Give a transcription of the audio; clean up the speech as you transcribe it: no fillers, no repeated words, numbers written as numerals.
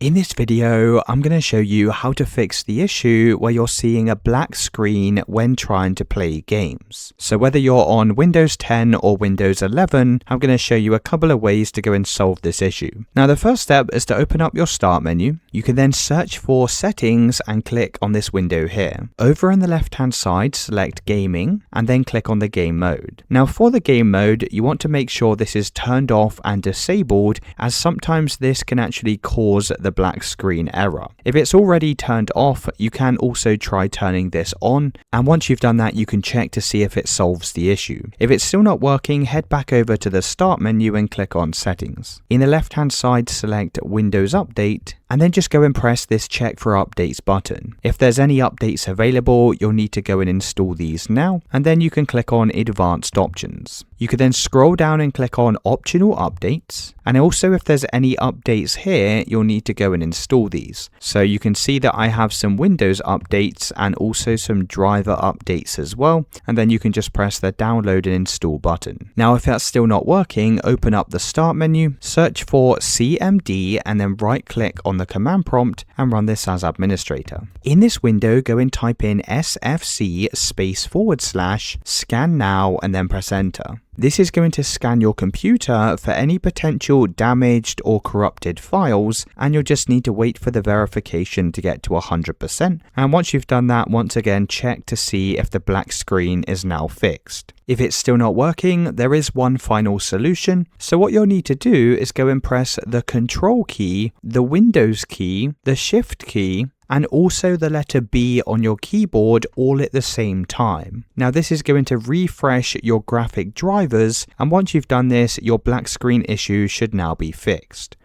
In this video, I'm going to show you how to fix the issue where you're seeing a black screen when trying to play games. So whether you're on Windows 10 or Windows 11, I'm going to show you a couple of ways to go and solve this issue. Now the first step is to open up your Start menu. You can then search for Settings and click on this window here. Over on the left hand side, select Gaming and then click on the game mode. Now for the game mode, you want to make sure this is turned off and disabled, as sometimes this can actually cause the black screen error. If it's already turned off, you can also try turning this on, and once you've done that, you can check to see if it solves the issue. If it's still not working, head back over to the Start menu and click on Settings. In the left hand side, select Windows Update and then just go and press this Check for Updates button. If there's any updates available, you'll need to go and install these now, and then you can click on Advanced Options. You can then scroll down and click on Optional Updates, and also if there's any updates here, you'll need to go and install these. So you can see that I have some Windows updates and also some driver updates as well, and then you can just press the Download and Install button. Now if that's still not working, open up the Start menu, search for CMD and then right click on the command prompt and run this as administrator. In this window, go and type in sfc/scan now and then press enter. This is going to scan your computer for any potential damaged or corrupted files, and you'll just need to wait for the verification to get to 100%. And once you've done that, once again check to see if the black screen is now fixed. If it's still not working, there is one final solution. So what you'll need to do is go and press the Control key, the Windows key, the Shift key, and also the letter B on your keyboard all at the same time. Now this is going to refresh your graphic drivers, and once you've done this, your black screen issue should now be fixed.